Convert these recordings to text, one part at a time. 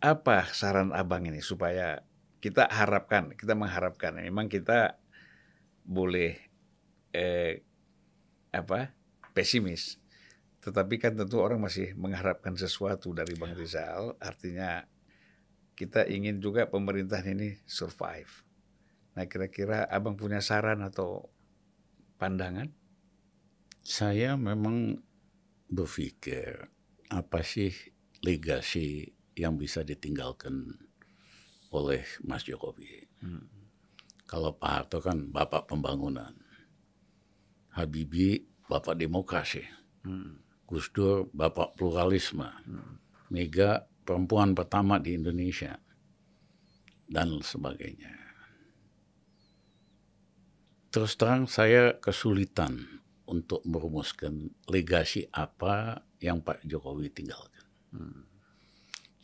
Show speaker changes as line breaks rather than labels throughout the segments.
apa saran Abang ini supaya kita mengharapkan memang kita boleh eh, pesimis, tetapi kan tentu orang masih mengharapkan sesuatu dari Bang Rizal, artinya kita ingin juga pemerintahan ini survive. Nah, kira-kira Abang punya saran atau pandangan?
Saya memang berpikir apa sih legasi yang bisa ditinggalkan oleh Mas Jokowi. Kalau Pak Harto kan bapak pembangunan, Habibie bapak demokrasi, Gus Dur bapak pluralisme, Mega perempuan pertama di Indonesia, dan sebagainya. Terus terang saya kesulitan untuk merumuskan legasi apa yang Pak Jokowi tinggalkan.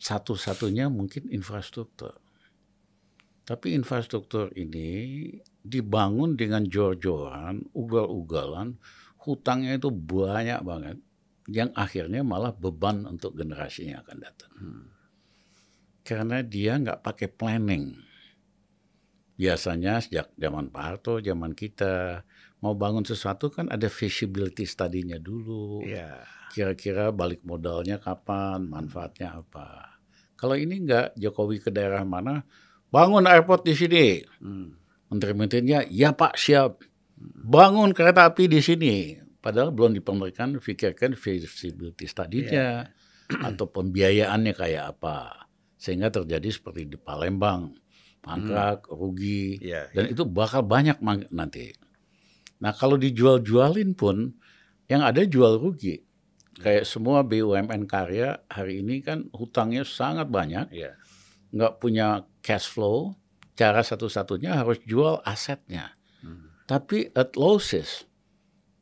Satu-satunya mungkin infrastruktur. Tapi infrastruktur ini dibangun dengan jor-joran, ugal-ugalan, hutangnya itu banyak banget, yang akhirnya malah beban untuk generasi yang akan datang. Karena dia nggak pakai planning. Biasanya sejak zaman Pak Harto, zaman kita, mau bangun sesuatu kan ada feasibility study-nya dulu.
Ya.
Kira-kira balik modalnya kapan, manfaatnya apa. Kalau ini enggak, Jokowi ke daerah mana, bangun airport di sini. Menteri-menterinya, ya Pak siap. Bangun kereta api di sini. Padahal belum pikirkan feasibility study-nya atau pembiayaannya kayak apa. Sehingga terjadi seperti di Palembang, mangkrak, rugi, dan itu bakal banyak nanti. Nah kalau dijual-jualin pun, yang ada jual rugi. Kayak semua BUMN karya hari ini kan hutangnya sangat banyak, nggak punya cash flow, cara satu-satunya harus jual asetnya. Tapi at losses,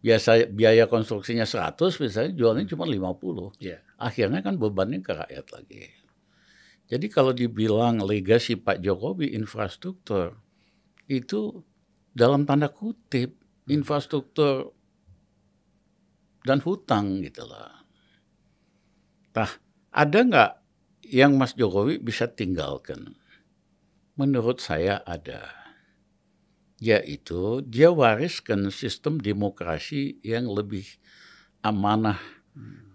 biasa biaya konstruksinya 100, misalnya jualnya cuma 50. Akhirnya kan bebannya ke rakyat lagi. Jadi kalau dibilang legasi Pak Jokowi infrastruktur, itu dalam tanda kutip infrastruktur dan hutang gitu loh. Nah, ada nggak yang Mas Jokowi bisa tinggalkan? Menurut saya ada. Yaitu dia wariskan sistem demokrasi yang lebih amanah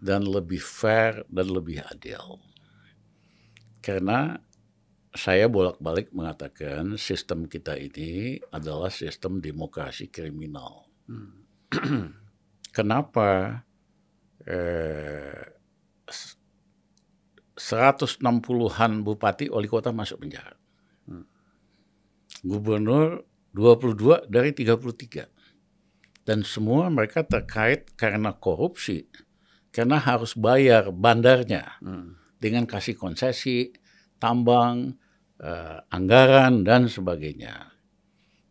dan lebih fair dan lebih adil. Karena saya bolak-balik mengatakan sistem kita ini adalah sistem demokrasi kriminal. Kenapa 160-an bupati wali kota masuk penjara? Gubernur 22 dari 33. Dan semua mereka terkait karena korupsi. Karena harus bayar bandarnya dengan kasih konsesi, tambang, anggaran, dan sebagainya.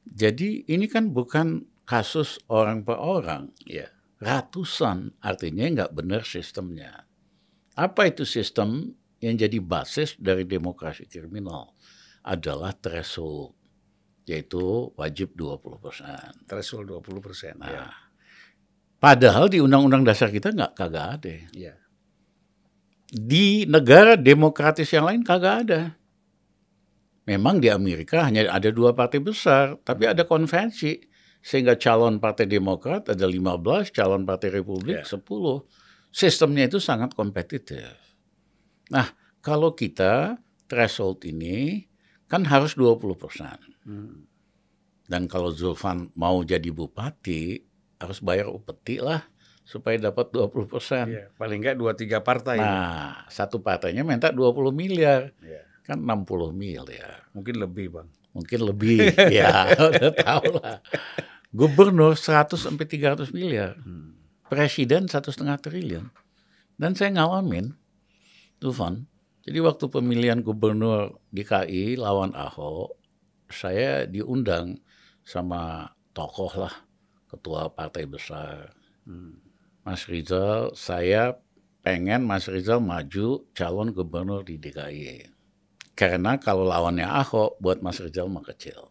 Jadi ini kan bukan kasus orang per orang. Ratusan, artinya nggak benar sistemnya. Apa itu sistem yang jadi basis dari demokrasi kriminal? Adalah threshold, yaitu wajib 20%.
Threshold 20%.
Nah, padahal di Undang-Undang Dasar kita kagak ada. Di negara demokratis yang lain kagak ada. Memang di Amerika hanya ada 2 partai besar, tapi ada konvensi. Sehingga calon partai Demokrat ada 15, calon partai Republik 10. Sistemnya itu sangat kompetitif. Nah, kalau kita threshold ini kan harus 20%. Dan kalau Zulfan mau jadi bupati, harus bayar upeti lah supaya dapat 20%.
Paling enggak 2-3 partai.
Nah, satu partainya minta 20 miliar. Kan 60 miliar.
Mungkin lebih, Bang.
Mungkin lebih, ya udah tahu lah. Gubernur 100-300 miliar. Presiden 1,5 triliun. Dan saya ngalamin, Zulfan, jadi waktu pemilihan gubernur DKI lawan Ahok, saya diundang sama tokoh lah, ketua partai besar. Mas Rizal, saya pengen Mas Rizal maju calon gubernur di DKI. Karena kalau lawannya Ahok, buat Mas Rizal mah kecil.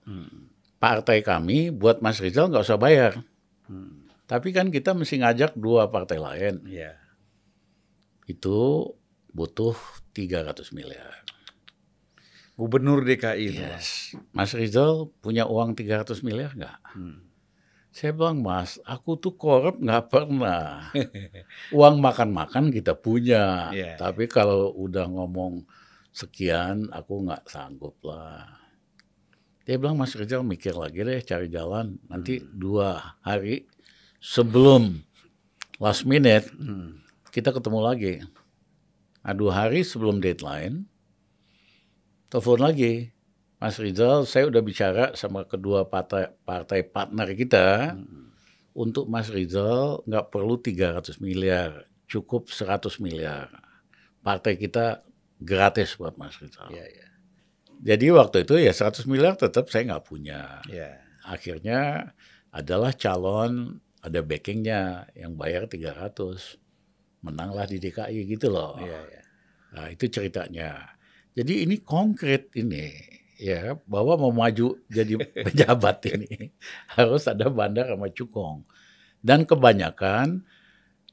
Partai kami buat Mas Rizal nggak usah bayar. Tapi kan kita mesti ngajak 2 partai lain. Itu butuh 300 miliar.
Gubernur DKI itu.
Yes. Mas Rizal punya uang 300 miliar nggak? Saya bilang, Mas, aku tuh korup nggak pernah. Uang makan-makan kita punya.
Iya,
Tapi kalau udah ngomong sekian, aku nggak sanggup lah. Dia bilang, Mas Rizal mikir lagi deh, cari jalan. Nanti 2 hari sebelum last minute, kita ketemu lagi. Nah, 2 hari sebelum deadline, telepon lagi. Mas Rizal, saya udah bicara sama kedua partai partner kita untuk Mas Rizal nggak perlu 300 miliar, cukup 100 miliar. Partai kita gratis buat Mas Rizal.
Iya, iya.
Jadi waktu itu ya 100 miliar tetap saya nggak punya.
Iya.
Akhirnya adalah calon, ada backingnya yang bayar 300. Menanglah di DKI gitu loh.
Iya, iya.
Nah itu ceritanya. Jadi ini konkret ini. Ya, bahwa mau maju jadi pejabat ini harus ada bandar sama cukong. Dan kebanyakan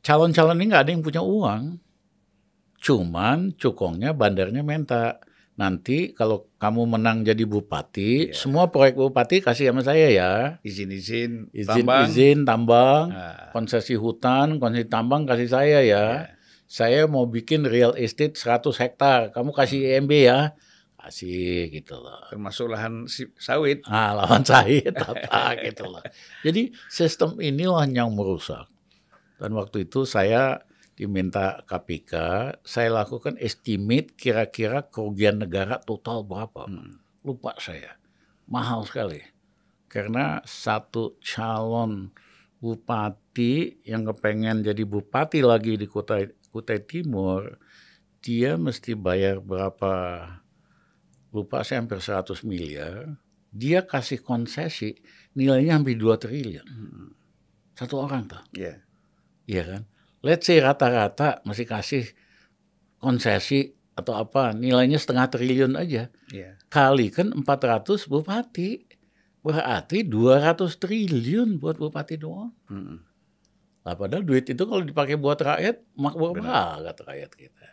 calon-calon ini nggak ada yang punya uang. Cuman cukongnya, bandarnya minta. Nanti kalau kamu menang jadi bupati, semua proyek bupati kasih sama saya ya.
Izin-izin tambang.
Izin tambang, konsesi hutan, konsesi tambang kasih saya ya. Saya mau bikin real estate 100 hektar, kamu kasih IMB ya. Kasih gitu loh.
Termasuk lahan sawit.
Lahan sawit apa gitu loh. Jadi sistem inilah yang merusak. Dan waktu itu saya diminta KPK, saya lakukan estimate kira-kira kerugian negara total berapa. Lupa saya. Mahal sekali. Karena satu calon bupati yang kepengen jadi bupati lagi di Kutai Timur, dia mesti bayar berapa, lupa saya, hampir 100 miliar. Dia kasih konsesi nilainya hampir 2 triliun. Satu orang tuh.
Iya.
Iya kan? Let's say rata-rata masih kasih konsesi atau apa, nilainya 0,5 triliun aja.
Iya.
Kali kan 400 bupati. Berarti 200 triliun buat bupati doang. Nah, padahal duit itu kalau dipakai buat rakyat, makmur banget rakyat kita.